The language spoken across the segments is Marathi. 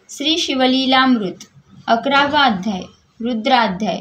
श्री शिवलीलामृत 11वा अध्याय रुद्राध्याय।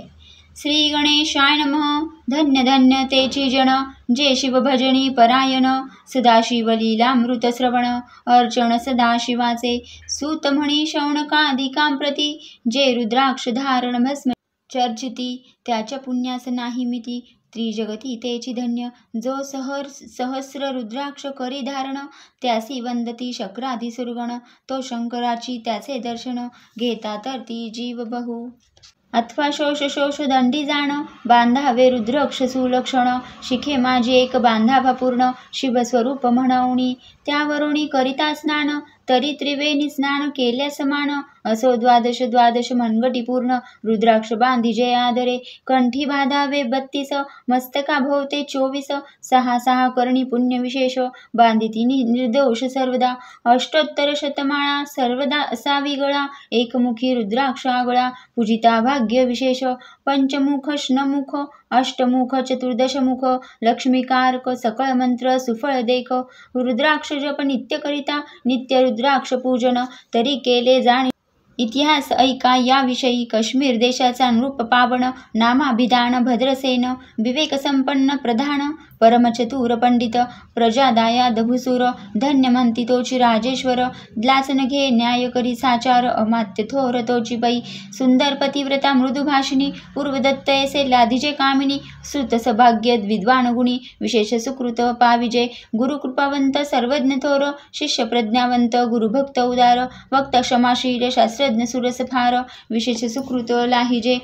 श्री गणेशाय नमः। धन्य धन्य तेची जन जे शिवभजनी परायण। सदाशिव लीलामृत श्रवण अर्चन सदाशिवाचे। सूत म्हणी शौनकादिकां प्रती जे रुद्राक्ष धारण भस्म चर्चिती। त्याच्या पुण्यास नाही मिती त्रिजगती तेची धन्य। जो सहस्र रुद्राक्ष करी धारण त्यासी वंदती शक्रादी सुरगण। तो शंकराची त्याचे दर्शन घेता तर ती जीव बहु। अथवा शोष दंडी जाण बांधावे रुद्राक्ष सुलक्षण। शिखे माझी एक बांधावा पूर्ण शिवस्वरूप म्हणवणी। त्यावरुणी करिता स्नान तरी त्रिवेणी स्नान केल्या समान। असो द्वादश मनगटी पूर्ण रुद्राक्ष बांधी जे आदरे। कंठी बांधावे 32 मस्तका भोवते 24 सहा करणी पुण्य विशेष बांधिती निर्दोष सर्वदा। अष्टोत्तर शतमाळा सर्वदा असावी गळा। एकमुखी रुद्राक्ष आगळा पूजिता भाग्य विशेष। पंचमुख ष्णमुख अष्टमुख चतुर्दशमुख लक्ष्मीकारक सकळ मंत्र सुफळ देख। रुद्राक्ष जप नित्य करिता नित्य रुद्राक्ष पूजन तरी केले जाणे। इतिहास ऐका याविषयी काश्मीर देशाचा नृप पावन नामाभिधान भद्रसेन। विवेक संपन्न प्रधान परमचतुर पंडित प्रजादायाद भूसूर। धन्य म्हणती तोची राजेश्वर द्लासन घे न्याय करी साचार। अमात्य थोर तोची बाई सुंदर पतिव्रता मृदुभाषिणी। पूर्वदत्त ऐसे लाधिजे कामिनी सुत सौभाग्य विद्वान गुणी। विशेष सुकृत पाविजे गुरुकृपावंत सर्वज्ञ थोर। शिष्य प्रज्ञावंत गुरुभक्त उदार वक्ता क्षमाशील शास्त्रज्ञ सुरस फार। विशेष सुकृत लाहिजे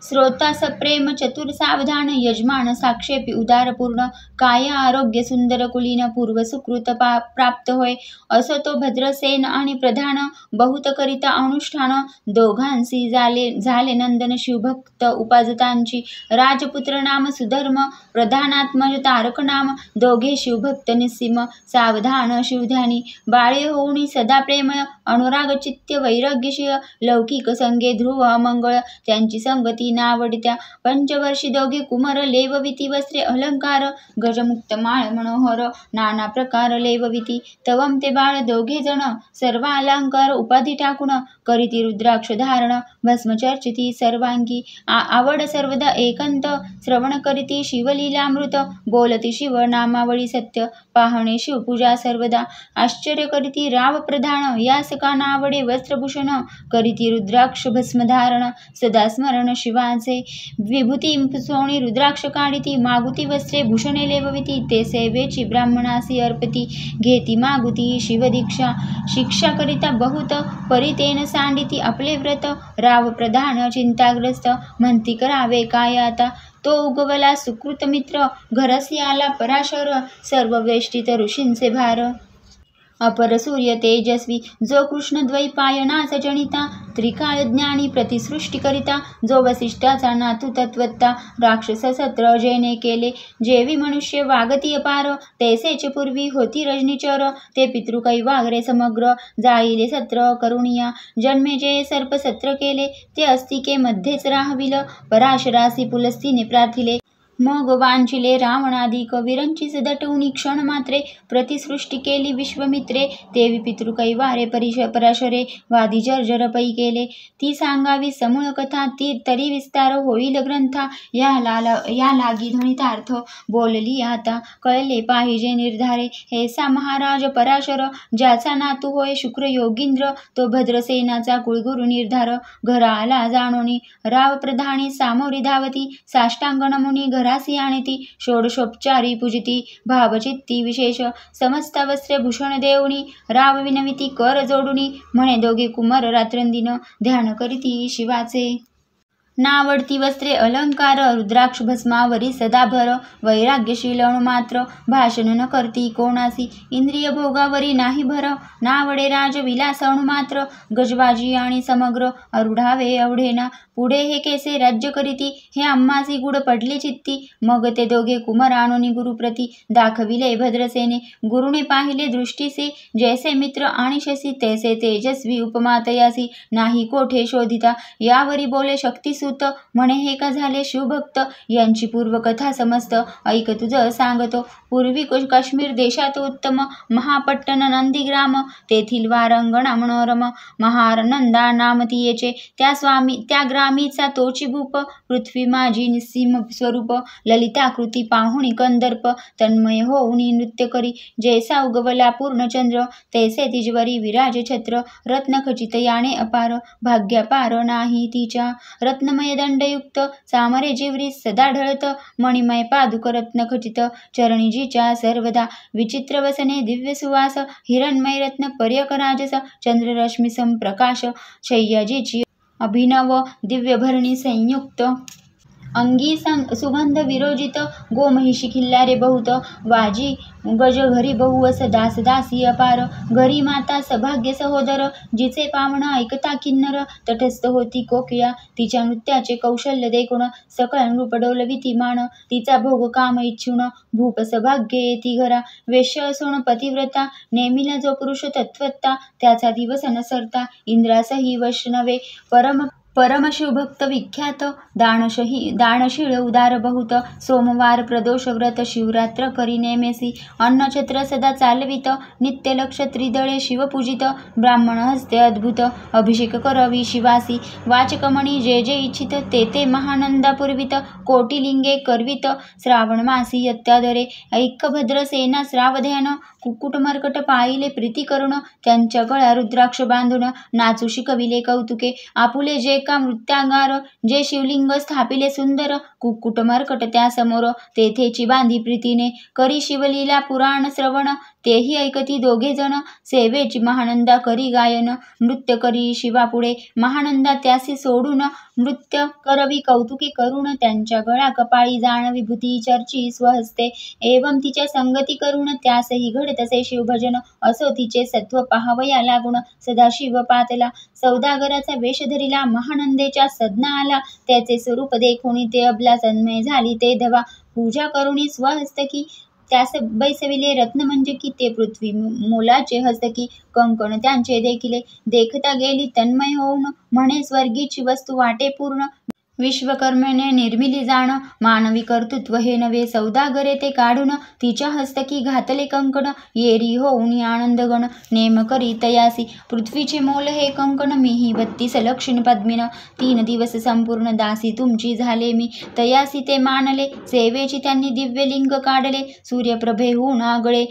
श्रोता सप्रेम चतुर सावधान। यजमान साक्षेपी उदार पूर्ण काय आरोग्य सुंदर कुलीन। पूर्व सुकृत प्राप्त होय असो तो भद्रसेन आणि प्रधान। बहुत करिता अनुष्ठान दोघांसी झाले नंदन शिवभक्त उपाजतांची। राजपुत्र नाम सुधर्म प्रधानात्मज तारक नाम। दोघे शिवभक्त निस्सीम सावधान शिवध्यानी। बाळे होऊनी सदा प्रेमळ अनुराग चित्त वैराग्यशील। लौकिक संगे ध्रुव अमंगळ त्यांची संगती नावडत्या। पंचवर्षी दोघे कुमार लेवविती वस्त्रे अलंकार। गजमुक्त माळ मनोहर नाना प्रकार लेवविती। तवम ते बाळ दोघे जण सर्व अलंकार उपाधी टाकून करीती रुद्राक्ष धारण भस्म चर्चिती सर्वांगी। आवड सर्वदा एकांत श्रवण करीती शिवलीलामृत। बोलती शिव नामावळी सत्य पाहणे शिवपूजा सर्वदा। आश्चर्य करीती राव प्रधान यास का नावडे वस्त्रभूषण। करीती रुद्राक्ष भस्म धारण सदा स्मरण शिवाचे। विभूती सोनी रुद्राक्ष काढिती मागुती वस्त्रे भूषणे लेवविती। ते सेवेची ब्राह्मणासी अर्पती घेती मागुती शिवदीक्षा। शिक्षा करिता बहुत परितेन सांडिती आपले व्रत। राव प्रधान चिंताग्रस्त म्हणती करावे काय आता। तो उगवला सुकृत मित्र घरसी आला पराशर। सर्व वेष्टित ऋषींचे भार अपर सूर्य तेजस्वी। जो कृष्ण द्वैपायनाचा जनिता त्रिकाळ ज्ञानी प्रतिसृष्टी करिता। जो वसिष्ठाचा नातू तत्वता राक्षस सत्र जेने केले। जेवी मनुष्य वागती अपार तैसेच पूर्वी होती रजनीचर। ते पितृ वागरे समग्र जाईले सत्र करुणिया। जन्मे जे सर्प सत्र केले ते अस्तिके मध्येच राहविल। पराशरासी पुलस्तीने प्रार्थिले मग वांछिले रावणादिक वीरांची सदटवणी क्षण मात्रे। प्रतिसृष्टी केली विश्वमित्रे तेवी पितृकैवारे पराशरे वादी जर्जर पै केले। ती सांगावी समूळ कथा ती तरी विस्तार होईल ग्रंथा। या लागी ध्वनितार्थ बोलली आता कळले पाहिजे निर्धारे। हेसा महाराज पराशर ज्याचा नातू होय शुक्र योगींद्र। तो भद्रसेनाचा कुळगुरु निर्धार घराला जाणोनी। राव प्रधानी सामोरी धावती साष्टांग नमुनी घरासी आणती। षोडशोपचारी पूजिती भावचित्ती विशेष। समस्त वस्त्रे भूषण देऊनी राव विनविती कर जोडुनी। म्हणे दोघे कुमार रात्रंदिन ध्यान करीती शिवाचे। नावडती वस्त्रे अलंकार रुद्राक्ष भस्मावरी सदाभर। वैराग्यशील मात्र भाषण न करती कोणासी। इंद्रिय भोगावरी नाही भर नावडे राज विलास मात्र। गजबाजी आणि समग्र अरुढावे अवढेना पुढे हे केसे राज्य करीती। हे आम्हासी गुड पडले चित्ती। मग ते दोघे कुमार आणोनी गुरुप्रती दाखविले भद्रसेने। गुरुने पाहिले दृष्टीसे जैसे मित्र आणि शसी तैसे तेजस्वी उपमा तयासी नाही कोठे शोधिता। यावरी बोले शक्ती सूत म्हणे हे का झाले शिवभक्त यांची पूर्वकथा समस्त ऐक तुझं सांगतो. पूर्वी काश्मीर देशात उत्तम महापट्टण नंदीग्राम तेथील वारंगणा मनोरम महानंदा नाम तियेचे त्या ग्रामीचा तोची भूप पृथ्वी माझी निस्सीम स्वरूप ललिताकृती पाहुणी कंदर्प तन्मय होऊनी नृत्य करी जैसा उगवला पूर्णचंद्र तैसे तिजवरी विराज छत्र रत्नखचित याने अपार भाग्यापार नाही तिच्या रत्नमय दंडयुक्त सामरे जिवरी सदा ढळत मणिमय पादुक रत्नखचित चरणीजीच्या सर्वदा विचित्र वसने दिव्य सुवास हिरणमय रत्न पर्यक राजस चंद्ररश्मी संप्रकाश शय्याजीची अभिनव दिव्य भरणी संयुक्त अंगी सुगंध विरोजित गोमहिषी खिल्लारे बहुत वाजी गज घरी बहुवस दास दासी अपार घरी माता सभाग्य सहोदर जिचे पावण ऐकता किन्नर तटस्थ होती कोकिळा तिच्या नृत्याचे कौशल्य देखून सकळ नृप डोलविती मान तिचा भोग काम इच्छून भूप सभाग्य येती घरा वेश्य असून पतिव्रता नेमिला जो पुरुष तत्वत्ता त्याचा दिवस न सरता इंद्रासही वश नवे परमशिवभक्त विख्यात दानशीळ उदार बहुत सोमवार प्रदोष व्रत शिवरात्र करी नेमेसी अन्नछत्र सदा चालवित नित्य लक्ष त्रिदळे शिवपूजित ब्राह्मण हस्ते अद्भुत अभिषेक करवी शिवासी वाचकमणी जे जे इच्छित ते महानंदा पुरवित कोटिलिंगे करवित श्रावण मासी यत्यादरे ऐक्यभद्र सेना श्रावध्यान कुक्कुट मर्कट पाहिले प्रीती करून त्यांच्या गळा रुद्राक्ष बांधून नाचू शिकविले कौतुके आपुले जे का मृत्यांगार जे शिवलिंग स्थापिले सुंदर कुक्कुट मर्कट त्या समोर तेथेची बांधी प्रीतीने करी शिवलीला पुराण श्रवण तेही ऐकती दोघे जण सेवेची महानंदा करी गायन नृत्य करी शिवापुढे महानंदा त्यासी सोडून नृत्य करवी कौतुके करून त्यांच्या गळा कपाळी जाण विभूती चर्ची स्वहस्ते एवं तिच्या संगती करून त्यासही घडतसे शिवभजन असो तिचे सत्व पाहावया लागून सदाशिव पातला सौदागराचा वेश धरिला महानंदेच्या सदना आला त्याचे स्वरूप देखुनी ते अबला तन्मय झाली ते धवा पूजा करुणी स्वहस्तकी त्यास बैसविले रत्न म्हणजे की ते पृथ्वी मोलाचे हस्तकी कंकण त्यांचे देखिले देखता गेली तन्मय होऊन म्हणे स्वर्गीची वस्तू वाटे पूर्ण विश्वकर्मेने निर्मिली जाण मानवी कर्तृत्व हे नवे सौदागरे ते काढून तिच्या हस्तकी घातले कंकण येरी होऊन आनंदगण नेम करी तयासी पृथ्वीचे मोल हे कंकण मीही 32 लक्षण पद्मिन 3 दिवस संपूर्ण दासी तुमची झाले मी तयासी ते मानले सेवेची त्यांनी दिव्यलिंग काढले सूर्यप्रभेहून आगळे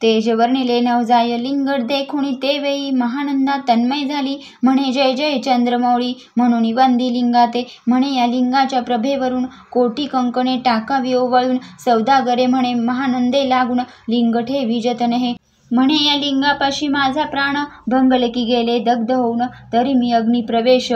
तेज वर्णिले नवजाय लिंग देखुनी ते वेळी महानंदा तन्मय झाली म्हणे जय जय चंद्रमौळी म्हणून वंदी लिंगाते म्हणे या लिंगाच्या प्रभेवरून कोटी कंकणे टाकावी ओवळून सौदागरे म्हणे महानंदे लागून लिंग ठेवी जतन हे म्हणे या लिंगापाशी माझा प्राण भंगले की गेले दग्ध होऊन तरी मी अग्निप्रवेश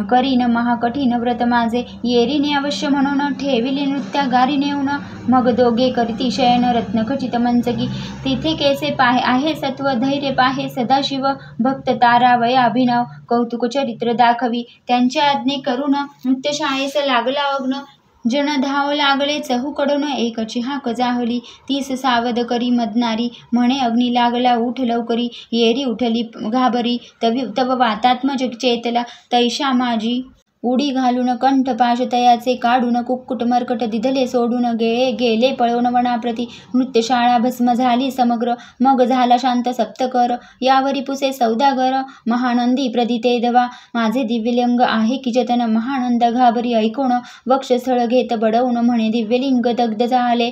करीन महाकठीण व्रत माझे येरीने अवश्य म्हणून ठेविले नृत्यागारी नेऊन मग दोघे करीती शयन रत्नखचित मंचकी तिथे कैसे आहे सत्व धैर्य पाहे सदाशिव भक्त तारावया अभिनव कौतुक चरित्र दाखवी त्यांच्या आज्ञे करून नृत्यशाळेस लागला अग्न जन धाव लागले चहूकडून एकची हाक जाहली तीस सावध करी मदनारी म्हणे अग्नी लागला उठ लवकरी येरी उठली घाबरी तव वातात्मज चेतला तैशा माझी उडी घालून कंठपाश तयाचे काढून कुक्कुट मर्कट दिधले सोडून गेले पळवून वनाप्रती नृत्यशाळा भस्म झाली समग्र मग झाला शांत सप्तकर यावरी पुसे सौदागर महानंदी प्रदिते दवा माझे दिव्यलिंग आहे की जतन महानंद घाबरी ऐकून वक्षस्थळ घेत बडवून म्हणे दिव्यलिंग दग्ध झाले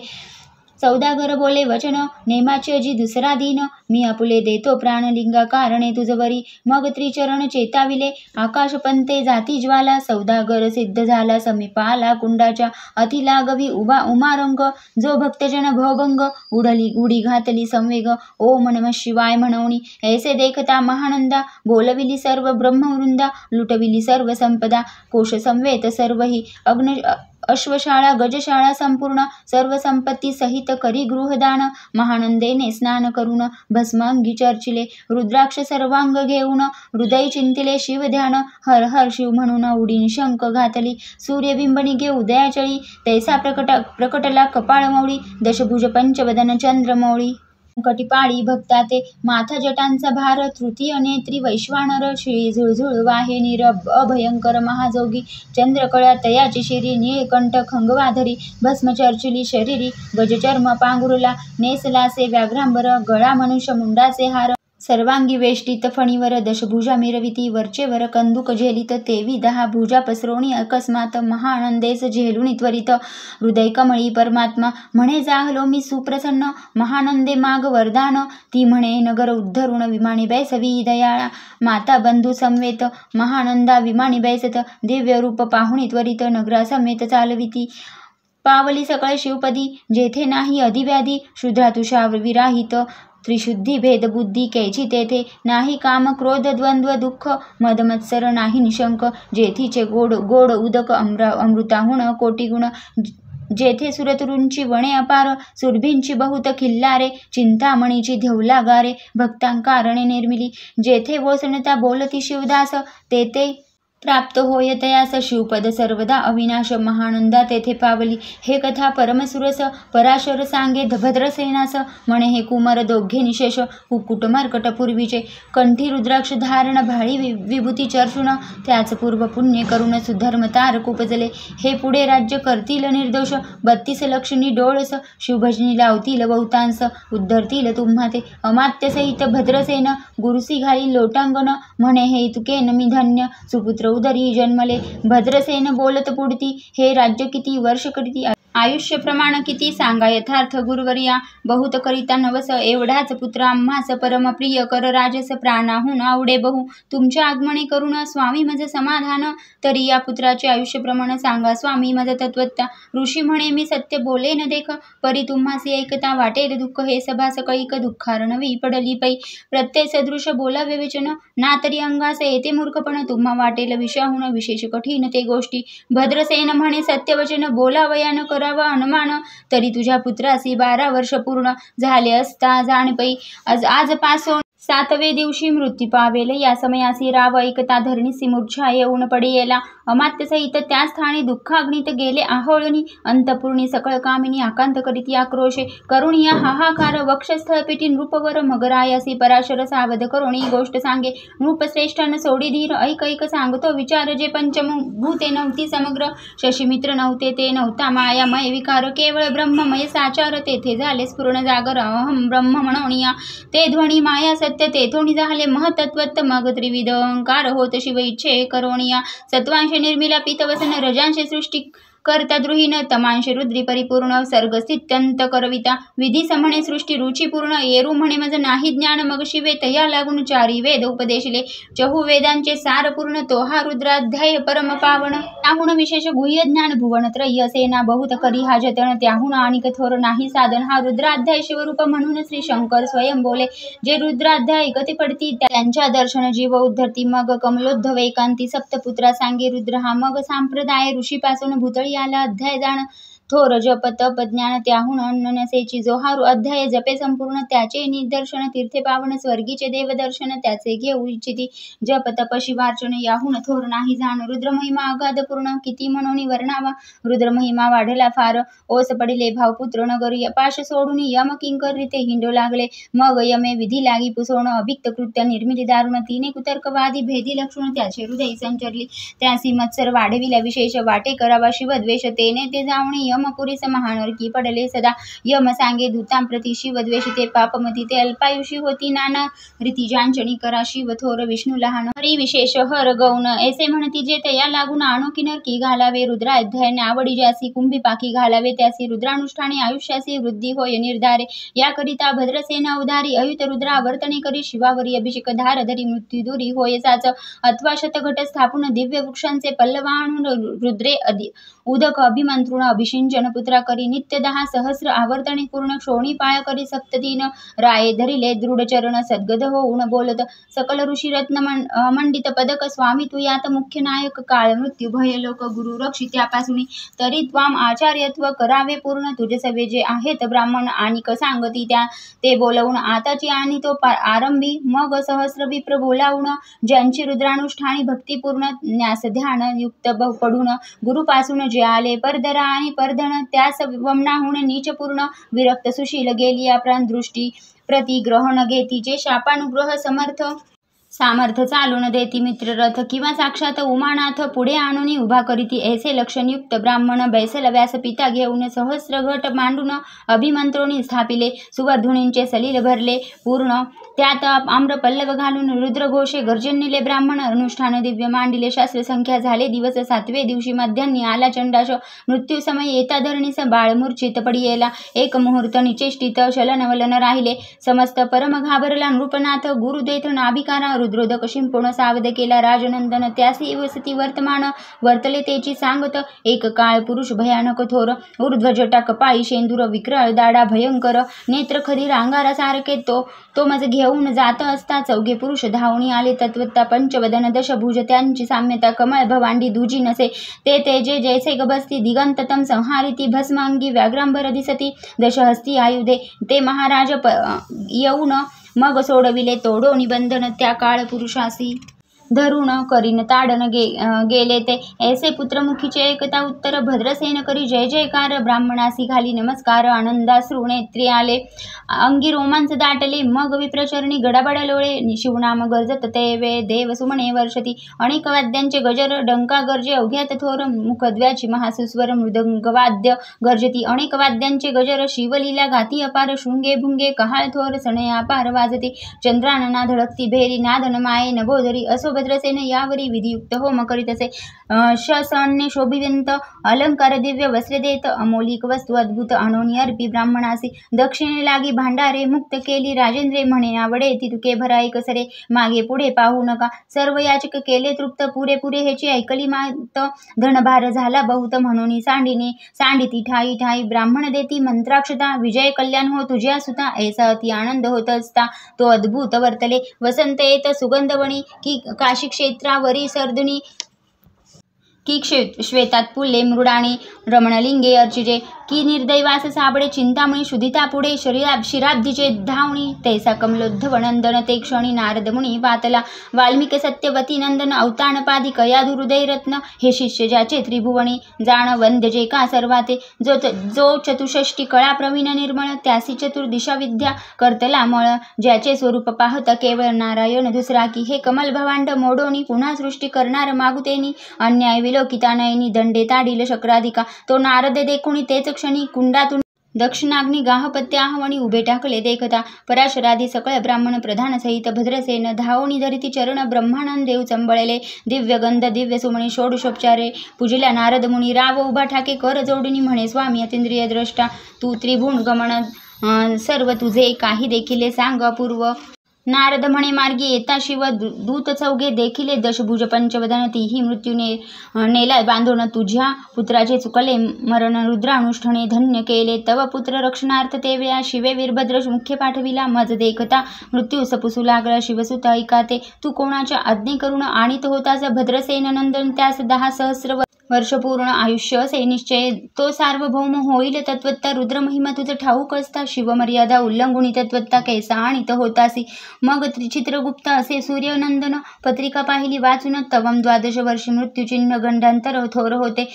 सौदागर बोले वचन नेमाचे अजी दुसरा दिन मी आपुले देतो प्राणलिंगा कारणे तुझवरी मग त्रिचरण चेताविले आकाशपंते जाती ज्वाला सौदागर सिद्ध झाला समीपाला कुंडाच्या अतिलागवी उमारंग जो भक्तजन भवभंग उडी घातली संवेग ओम नमः शिवाय म्हणवणी ऐसे देखता महानंदा बोलविली सर्व ब्रह्मवृंदा लुटविली सर्व संपदा कोश संवेत सर्वही अश्वशाळा गजशाळा संपूर्ण सर्व संपत्ती सहित करी गृहदान महानंदेने स्नान करून भस्म अंगी चर्चिले रुद्राक्ष सर्वांग घेऊन हृदय चिंतिले शिवध्यान हर हर शिव म्हणून उडीन शंख घातली सूर्यबिंबणी घे उदयाचळी तैसा प्रकटला कपाळमौळी दशभुज पंचवदन चंद्रमौळी कटिपाळी भक्ता ते माथा जटांचा भार, तृतीय नेत्री वैश्वानर, शिळी झुळझुळ वाहे नीर, अभयंकर महाजोगी, चंद्रकळा तयाची शिरी, नीळकंठ खंगवाधरी, भस्म चर्चिली शरीरी, गजचर्म पांघरुला, नेसलासे व्याघ्रांबर, गळा मनुष्य मुंडाचे हार, सर्वांगी वेष्टित फणीवर, दशभुजा मिरविती, वरचेवर कंदुक झेलित, तेवी 10 भुजा पसरवणी, अकस्मात महानंदेस झेलुनी त्वरित, हृदय कमळी परमात्मा म्हणे, जाहलो मी सुप्रसन्न, महानंदे माग वरदान, ती म्हणे, नगर उद्धरुण विमानी बैसवी, दयाळा माता बंधू समवेत, महानंदा विमानी बैसत, दिव्य रूप पाहुणी त्वरित, नगरा समेत चालविती, पावली सकळ शिवपदी, जेथे नाही अधिव्याधी, शुद्रा तुषार विराहित, त्रिशुद्धी भेद बुद्धी कैची तेथे नाही, काम क्रोध द्वंद्व दुःख मदमत्सर नाही निशंक, जेथीचे गोड गोड उदक अमृताहुण कोटी गुण, जेथे सुरतुरूंची वणे अपार, सुरभींची बहुत खिल्लारे, चिंतामणीची धेवला गारे, भक्तांकारणे निर्मिली, जेथे वोसणता बोलती शिवदास, तेथे प्राप्त होय तयास शिवपद सर्वदा अविनाश, महानंदा तेथे पावली, हे कथा परमसुरस, पराशर सांगे भद्रसेनास, म्हणे हे कुमार दोघे निशेष, कुकुट मर्कट पूर्वीचे, कंठी रुद्राक्ष धारण, भाळी विभूती चर्चुन, त्याच पूर्व पुण्य करून सुधर्म तारक उपजले, हे पुढे राज्य करतील निर्दोष, 32 लक्षणी डोळस, शिवभजनी लावतील बहुतांस, उद्धरतील तुम्हा ते अमात्य सहित भद्रसेन, गुरुसी घाली लोटांगण, म्हणे हे इतुकेन मी धन्य, सुपुत्र उदरी जन्मले, भद्रसेन बोलत पुढती, हे राज्य किती वर्ष करीती, आयुष्य प्रमाण किती सांगा यथार्थ गुरुवर्या, बहुत करिता नवस, एवढाच पुत्र आम्हास परम प्रिय, कर राजस प्राणाहून आवडे बहु, तुमच्या आगमने करून स्वामी मज समाधान, तरी या पुत्राचे आयुष्य प्रमाण सांगा स्वामी मज तत्वता, ऋषी म्हणे मी सत्य बोले न देख, परी तुम्हासी ऐकता वाटेल दुःख, हे सभा सकळीक दुःखारणवी पडली पै, प्रत्यय सदृश बोलावे वचन, ना तरी अंगास येते मूर्खपण, तुम्हा वाटेल विषयाहून विशेष कठीण ते गोष्टी, भद्रसेन म्हणे सत्यवचन बोलावया न करा अनुमान, तरी तुझ्या पुत्रासी 12 वर्ष पूर्ण झाले असता जाणपै, आजपासून 7वे दिवशी मृत्यू पावेल, या समयासी राव ऐकता धरणीसी मूर्छा येऊन पडियेला, अमात्य सहित त्या स्थानी दुःखाग्नीत गेले आहोळणी, अंतपुर्णी सकळ कामिनी आकांत करीती आक्रोशे, करुणिया हाहाकार, वक्षस्थळ पिटी नृपवर, मगरायासी पराशर सावध करुणी गोष्ट सांगे, नृपश्रेष्ठान सोडी धीर, ऐक ऐक सांगतो विचार, जे पंचभूते नव्हती समग्र, शशीमित्र नव्हते ते नव्हता मायामय विकार, केवळ ब्रह्ममय साचार, तेथे झाले स्फुरण जागर, अहम ब्रह्म म्हणोनिया, ते ध्वनी माया सत्य, तेथोनी झाले महतत्वत, मग त्रिविध ओंकार होत शिव इच्छे करोनिया, सत्वांश निर्मिला पीतवसन, रजांश सृष्टी करता द्रुहीन, तमांश रुद्री परिपूर्ण, सर्ग स्थित्यंत करविता, विधी समणे सृष्टी रुचिपूर्ण, येरू म्हणे मज नाही ज्ञान, मग शिवे तया लागून 4 वेद उपदेशले, चहू वेदांचे सार पूर्ण, तो हा रुद्राध्याय परम पावन, त्याहून विशेष गुह्य ज्ञान, भुवन त्रय्य सेना बहुत करी हा जतन, त्याहून आणि कठोर नाही साधन, हा रुद्राध्याय शिवरूप म्हणून श्री शंकर स्वयं बोले, जे रुद्राध्याय गती पडती त्यांच्या दर्शन जीव उद्धरती, मग कमलोद्धव एकांती सप्तपुत्रा सांगे रुद्र हा, मग सांप्रदाय ऋषीपासून भूतळी आला अध्याय जाण, थोर जप तप ज्ञान त्याहून अननसेची, जो हा अध्याय जपे संपूर्ण, त्याचे निदर्शन तीर्थे पावन, स्वर्गीचे देवदर्शन त्याचे घेऊ इच्छिती, जप तप शिवार्चन याहून थोर नाही जाण, रुद्रमहिमा अगाध पूर्ण, किती म्हणून वर्णावा, रुद्रमहिमा वाढला फार, ओस पडिले भावपुत्र नगरी, पाश सोडून यम किंकर रीते हिंडू लागले, मग यमे विधी लागी पुसवण, अभिक्त कृत्य निर्मिती दारुण, तिने कुतर्कवादी भेदी लक्षण, त्याचे हृदय संचरली, त्यासी मत्सर वाढविला विशेष, वाटे करावा शिवद्वेष, तेने ते जावणे यम पुरीस महानरकी पडले सदा, यम सांगे दूतांप्रती शिवद्वेष, ते पापमती ते अल्पायुषी होती नाना रीती, जांचणी करा शिव थोर विष्णू लहान, हरी विशेष हर गौण, ऐसे म्हणती जे तया लागून आणो किनरकी घालावे, रुद्राध्यायाने आवडी ज्यासी कुंभी पाकी घालावे, त्यासी रुद्रानुष्ठाने आयुष्यासी वृद्धी होय निर्धारे, याकरिता भद्रसेना उधारी, अयुत रुद्रावर्तने करी, शिवावरी अभिषेक धार धरी, मृत्यू दूरी होय साच, अथवा शतघट स्थापून दिव्य वृक्षांचे पल्लव आणून, रुद्रे उदक अभिमंत्रुण अभिषिंचन पुत्रा करी, नित्य 10 सहस्र आवर्तने पूर्ण, क्षोणी पाळ करी 7 राये धरिले दृढ चरण, सद्गद होऊन बोलत, सकल ऋषी रत्न मंडित पदक, स्वामी तू यात मुख्य नायक, काळ मृत्यू भय लोक गुरु रक्षी त्यापासून, तरी त्वाम आचार्यत्व करावे पूर्ण, तुझे सवे जे आहेत ब्राह्मण आणिक सांगती त्या, ते बोलवून आताची आणि तो आरंभी, मग सहस्र विप्र बोलावून, ज्यांची रुद्रानुष्ठानी भक्तिपूर्ण, न्यास ध्यान युक्त पडून, गुरुपासून म्हणजे आले परदरा आणि परधन, त्यास वमनाहून नीचपूर्ण विरक्त सुशील गेली या प्राणदृष्टी प्रतिग्रहण घेती, जे शापानुग्रह सामर्थ चालून देती मित्ररथ किंवा साक्षात उमानाथ पुढे आणून उभा करीती, ऐसे लक्षणयुक्त ब्राह्मण बैसल व्यासपिता घेऊन सहस्र घट मांडून अभिमंत्रोनी स्थापिले, सुवर्धुनींचे सलील भरले पूर्ण, त्यात आम्र पल्लव घालून रुद्रघोषे गर्जनिले ब्राह्मण अनुष्ठान दिव्य मांडिले, शास्त्र संख्या झाले दिवस 7वे दिवशी मध्यान्नी आला चंडाश, मृत्यू समय येता धरणीस बाळ मूर्छित पडियेला, एक मुहूर्त निचेष्टित शलनवलन राहिले, समस्त परम घाबरला नृपनाथ, गुरुदेथ नाभिकारा रुद्रोदक शिंपूर्ण सावध केला राजनंदन, त्यासी वसती वर्तमान वर्तले तेची सांगत, एक काळ पुरुष भयानक थोर, ऊर्ध्वजटा कपाळी शेंदूर विक्राळ दाडा भयंकर, नेत्र खदीर अंगारा सारखे, तो मज घेऊन जात असता चौघे पुरुष धावणी आले, तत्वता पंचवदन दशभुज त्यांची साम्यता, कमळ भवांडी दुजी नसे ते जे जैसे गबस्ती, दिगंततम संहारिती भस्मांगी व्याघ्रांबर दिसती, दशहस्ती आयुधे ते महाराज येऊन मग सोडविले तोडोनी बंधन, त्या काळ पुरुषासी धरून करीन ताडन गेले ते, ऐसे पुत्रमुखीचे एकता उत्तर भद्रसेन करी जय जयकार, ब्राह्मणासी घाली नमस्कार आनंदाश्रू नेत्री आले, अंगी रोमांच दाटले, मग विप्रचरणी गडाबडा लोळे, शिवनाम गरजत ते वे देव सुमणे वर्षती, अनेक वाद्यांचे गजर डंका गरजे अवघ्यात थोर, मुखद्व्याची महासुस्वर मृदंगवाद्य गर्जती, अनेक वाद्यांचे गजर शिवलीला गाती अपार, शृंगे भुंगे कहाळ थोर सणे अपार वाजती, चंद्रानना धडकती भेरी नादन माये नभोदरी, असो भद्रसेन यावरी विधियुक्त होम करीत असे, शसन्ने शोभिवंत अलंकार दिव्य वस्त्रे देत, अमोलिक वस्तू अद्भुत आणोनी अर्पी ब्राह्मणासी, दक्षिणे लागी भांडारे मुक्त केली राजेंद्रे, म्हणे आवडे तितुके भरा एक सरे, मागे पुढे पाहू नका सर्व याचक केले तृप्त, पुरे हेची ऐकली मात, धनभार झाला बहुत म्हणून सांडिती ठाई ठाई, ब्राह्मण देती मंत्राक्षता, विजय कल्याण हो तुझ्या सुता, ऐसा अति आनंद होत असता तो अद्भुत वर्तले, वसंत येत सुगंधवणी की काशी क्षेत्रावरी सर्दुनी, की श्वेतात पुल्ले मृडाणी रमणलिंगे अर्चिजे, की निर्दैवास साबडे चिंतामणी शुधिता पुढे शिराब्धीचे धावणी, तैसा कमलोद्धव नंदन ते क्षणी नारद मुनी पातला, वाल्मिक सत्यवती नंदन अवतानपादी कयाधु हृदयरत्न, हे शिष्य ज्याचे त्रिभुवनी जाण वंद्य जे का सर्वाते, जो चतुष्षष्टी कळा प्रवीण निर्मळ, त्यासी चतुर्दिशा विद्या करतला मळ, ज्याचे स्वरूप पाहता केवळ नारायण दुसरा की, हे कमल भवांड मोडोनी पुन्हा सृष्टी करणार मागुतेनी, अन्याय विलोकिता नयनी दंडे ताडील शक्राधिका, तो नारद देखुनी तेच क्षणी कुंडातून दक्षिणाग्नी गाहपत्य आहवणी उभे टाकले, देखता पराशरादी सकळ ब्राह्मण प्रधान सहित भद्रसेन धावणी धरिती चरण, ब्रह्मानंद देव चंबळले, दिव्य गंध दिव्य सुमणी षोडशोपचारे पूजिला नारद मुनी, राव उभा ठाके कर जोडणी म्हणे स्वामी अतींद्रिय द्रष्टा, तू त्रिभुवन गमन सर्व तुझे काही देखिले सांग अपूर्व, नारद म्हणे मार्गी येता शिव दूत चौघे देखिले, दशभुज पंचवदन तीही मृत्यूने नेला बांधून, तुझ्या पुत्राचे चुकले मरण रुद्रानुष्ठणे धन्य केले, तव पुत्र रक्षणार्थ ते वेळा शिवे वीरभद्र मुख्य पाठविला, मज देखता मृत्यू सपुसू लागला शिवसुत ऐकाते, तू कोणाच्या आज्ञे करून आणीत होतास भद्रसेन नंदन, त्यास 10 सहस्र वर्ष पूर्ण आयुष्य असे निश्चय, तो सार्वभौम होईल तत्वत्ता, रुद्रमहिमा तुझ ठाऊक असता, शिवमर्यादा उल्लंघुनी तत्वत्ता कैसा आणीत होतासी, मग चित्रगुप्त असे सूर्यनंदन पत्रिका पाहिली वाचून, तवम 12 वर्ष मृत्यूचिन्ह गंडांतर थोर होते,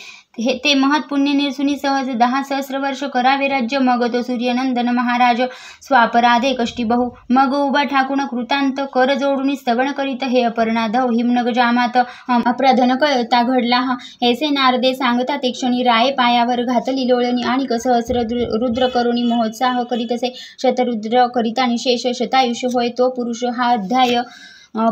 ते महत् पुण्य निर्सुनी सहज 10 सहस्र वर्ष करावे राज्य, मग तो सूर्यनंदन महाराज स्वापराधे कष्टी बहु, मग उभा ठाकून कृतांत कर जोडून स्तवन करीत, हे अपर्णाधव हिमनग जामात अपराधन कळता घडला हा, ऐसे नारदे सांगता ते क्षणी, राये पायावर घातली लोळणी, आणि सहस्र रुद्र करुणी महोत्साह करीत असे, शतरुद्र करिता निशेष शतायुष्य होय तो पुरुष, हा अध्याय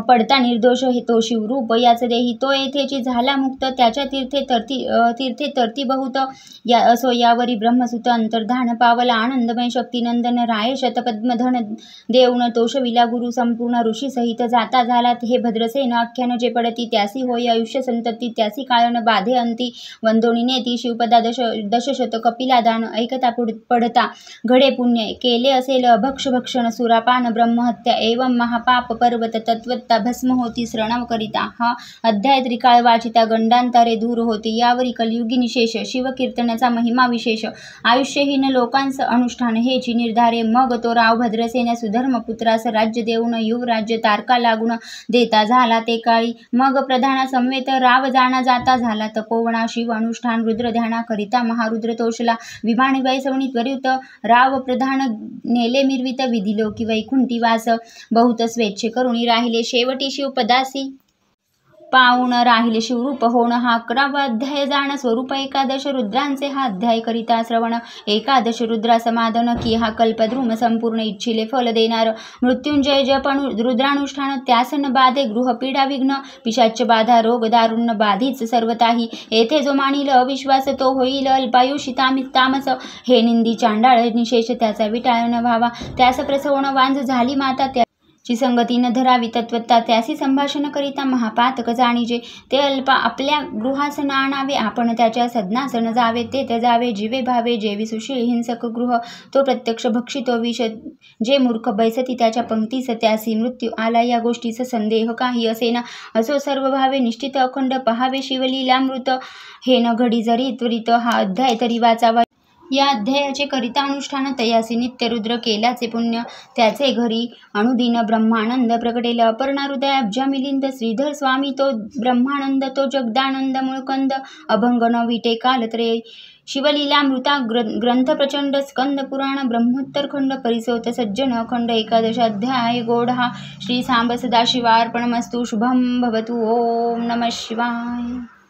पडता निर्दोष हे तो शिवरूप याच देही, तो येथेची झाला मुक्त, त्याच्या तीर्थे तरती बहुत, या असो यावरी ब्रह्मसुत अंतर्धान पावला, आनंदमय शक्तिनंदन राय शतपद्मधन देऊन तोषविला गुरु, संपूर्ण ऋषी सहित जाता झाला, हे भद्रसेन आख्यान जे पडती, त्यासी होय आयुष्य संतती, त्यासी काळन बाधे अंती, वंदोनी नेती शिवपदा दशशत कपिला दान, ऐकता पडता घडे पुण्य, केले असेल अभक्ष भक्षण सुरापान ब्रह्महत्या, एवं महापाप पर्वत तत्व तत्वत्ता भस्म होती श्रवण करिता. हा अध्याय त्रिकाळ वाचिता गंडांतरे दूर होती. यावरी कलियुगी निशेष शिवकीर्तनाचा महिमा विशेष. आयुष्यहीन लोकांचं अनुष्ठान हेची निर्धारे. मग तो राव भद्रसेना सुधर्मपुत्रास राज्य देऊन युवराज्य तारका लागून देता झाला ते काळी. मग प्रधान समवेत राव जाणा जाता झाला तपोवना. शिव अनुष्ठान रुद्र ध्याना करिता महारुद्र तोषला. विमानी वैसवणी त्वरित राव प्रधान नेले मिरवित विधिलोकी वैकुंठी वास. बहुत स्वेच्छे करुणी राहिले शेवटी शिवपदासी. पाऊण राहिले शिवरूप होण. हा 11वा अध्याय जाण स्वरूप एकादश रुद्रांचे. हा अध्याय करिता श्रवण. एकादश रुद्रा समाधान की हा कल्पद्रुम संपूर्ण इच्छिले फल देणार. मृत्युंजय जप रुद्रानुष्ठान त्यास न बाधे गृहपीडा विघ्न पिशाच बाधा रोग दारुण बाधीच सर्वताही. येथे जो मानील अविश्वास तो होईल अल्पायुषी तामस. हे निंदी चांडाळ निशेष त्याचा विटाळ न व्हावा. त्यास प्रसवण वांज झाली माता ची संगती न धरावी तत्वत्ता. त्यासी संभाषण करिता महापातक जाणीजे. ते अल्पा आपल्या गृहास न आणावे. आपण त्याच्या सदनास न जावे. ते त्याजावे जीवे भावे. जेवी सुशील हिंसक गृह तो प्रत्यक्ष भक्षितो विष. जे मूर्ख बैसती त्याच्या पंक्तीस त्यासी मृत्यू आला. या गोष्टीस संदेह काही असेना. असो सर्व भावे निष्ठित अखंड पहावे शिवलीलामृत. हे न घडी जरी त्वरित हा अध्याय तरी वाचावा. या अध्यायाचे करिता अनुष्ठान तयासी नित्य रुद्र केल्याचे पुण्य. त्याचे घरी अनुदिन ब्रह्मानंद प्रगटेल. अपर्णा हृदय अब्जा मिलिंद. श्रीधर स्वामी तो ब्रह्मानंद तो जगदानंद मुळकंद. अभंग न विटे कालत्रय शिवलीलामृता ग्रंथ प्रचंड. स्कंद पुराण ब्रह्मोत्तर खंड. परिसोत सज्जन अखंड. एकादश अध्याय गोड हा. श्री सांब सदाशिवार्पणमस्तु. शुभम भवतु. ओम नमः शिवाय.